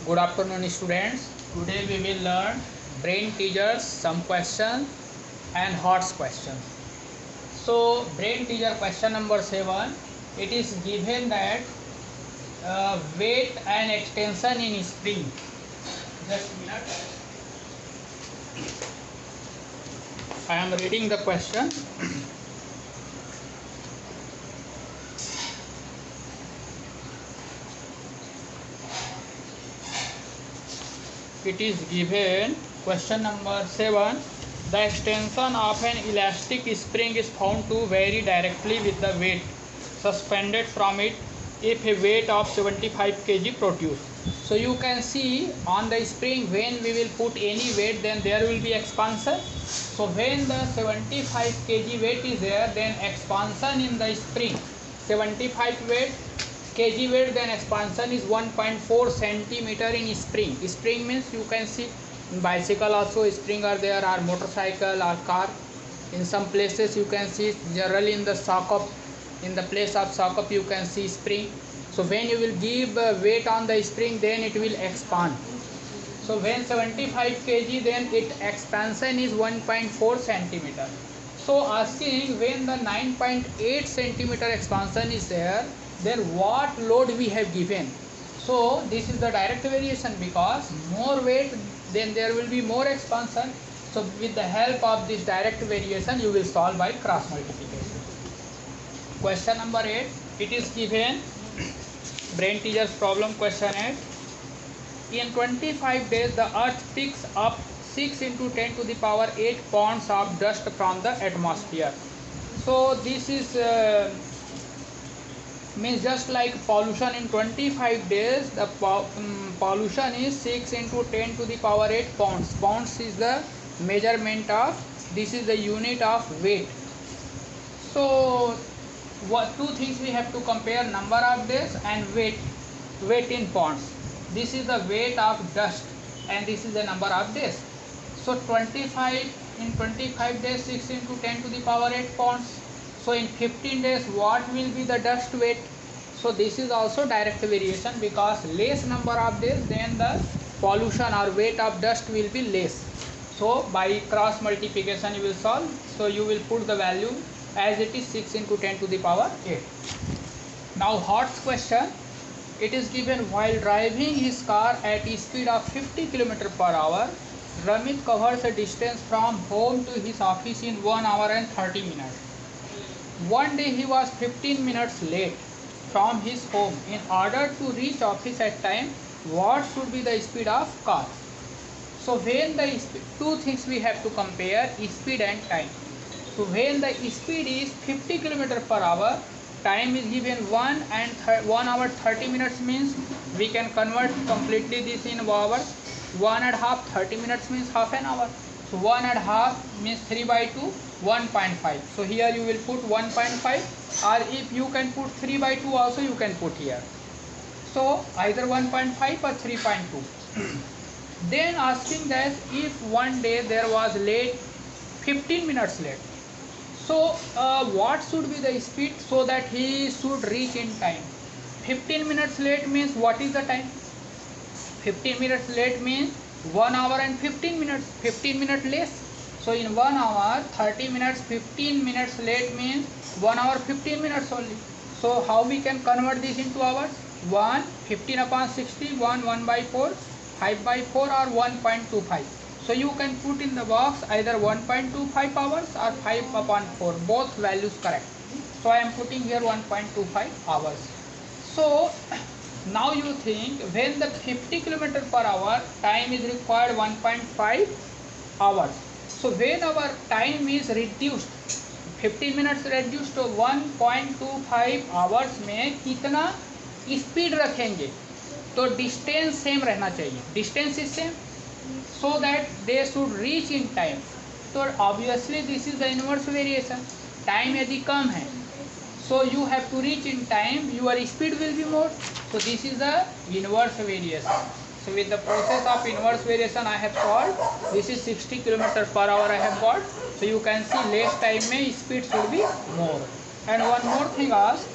Good afternoon, students. Today we will learn brain teasers, some questions and HOTS questions. So, brain teaser question number 7. It is given that weight and extension in spring. Just a minute. I am reading the question. It is given question number 7. The extension of an elastic spring is found to vary directly with the weight suspended from it if a weight of 75 kg produced. So you can see on the spring when we will put any weight, then there will be expansion. So when the 75 kg weight is there, then expansion in the spring 75 weight kg weight, then expansion is 1.4 centimeter in spring. Spring means you can see in bicycle also spring are there, or motorcycle or car. In some places you can see, generally in the socket, in the place of socket you can see spring. So when you will give weight on the spring, then it will expand. So when 75 kg, then its expansion is 1.4 centimeter. So asking when the 9.8 centimeter expansion is there, then what load we have given. So this is the direct variation, because more weight, then there will be more expansion. So with the help of this direct variation, you will solve by cross multiplication. Question number 8. It is given brain teasers problem question 8. In 25 days, the earth picks up 6 into 10 to the power 8 pounds of dust from the atmosphere. So this is means just like pollution. In 25 days, the pollution is 6 into 10 to the power 8 pounds. Pounds is the measurement of, this is the unit of weight. So what two things we have to compare: number of days and weight in pounds. This is the weight of dust and this is the number of days. So 25 in 25 days, 6 into 10 to the power 8 pounds. So in 15 days, what will be the dust weight? So this is also direct variation, because less number of days, then the pollution or weight of dust will be less. So by cross multiplication you will solve. So you will put the value as it is, 6 into 10 to the power 8. Now HOTS question. It is given, while driving his car at a speed of 50 km per hour, Ramit covers a distance from home to his office in 1 hour and 30 minutes. One day he was 15 minutes late from his home. In order to reach office at time, what should be the speed of car? So when the two things we have to compare, speed and time. So when the speed is 50 km per hour, time is given 1 hour 30 minutes, means we can convert completely this in hours. 1.5 30 minutes means half an hour. So 1.5 means 3 by 2, 1.5. So here you will put 1.5, or if you can put 3 by 2 also you can put here. So either 1.5 or 3.2. Then asking that if one day there was late, 15 minutes late. So what should be the speed so that he should reach in time? 15 minutes late means what is the time? 15 minutes late means 1 hour and 15 minutes, 15 minutes less. So in 1 hour 30 minutes, 15 minutes late means 1 hour 15 minutes only. So how we can convert this into hours? 1 15 upon 60, 1 by 4, 5 by 4, or 1.25. So you can put in the box either 1.25 hours or 5 upon 4, both values correct. So I am putting here 1.25 hours. So now you think, when the 50 km per hour, time is required 1.5 hours. So when our time is reduced, 15 minutes reduced to 1.25 hours में कितना speed रखेंगे? तो distance same रहना चाहिए. Distance is same, so that they should reach in time. So obviously this is the inverse variation. Time यदि कम है, so you have to reach in time, your speed will be more. So this is the inverse variation. So with the process of inverse variation I have solved. This is 60 km per hour I have got. So you can see less time में speed should be more. And one more thing asked,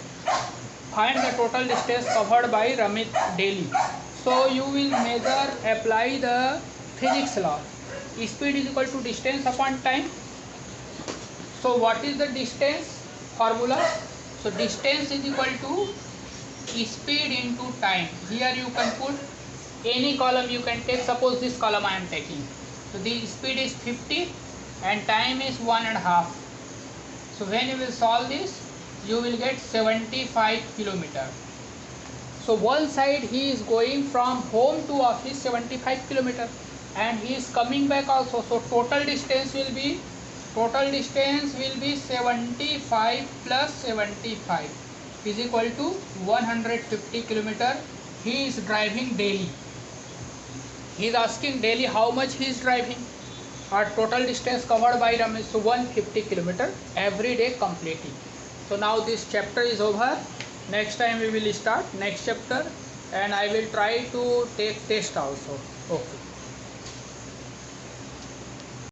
find the total distance covered by Ramit daily. So you will measure, apply the physics law. Speed is equal to distance upon time. So what is the distance formula? So distance is equal to speed into time. Here you can put any column you can take. Suppose this column I am taking. So the speed is 50 and time is 1.5. So when you will solve this, you will get 75 kilometer. So one side he is going from home to office 75 kilometer, and he is coming back also. So total distance will be 75 plus 75 is equal to 150 kilometer. He is driving daily. He is asking daily how much he is driving. Our total distance covered by Ramesh, so 150 kilometer every day completing. So now this chapter is over. Next time we will start next chapter, and I will try to take test also. Okay.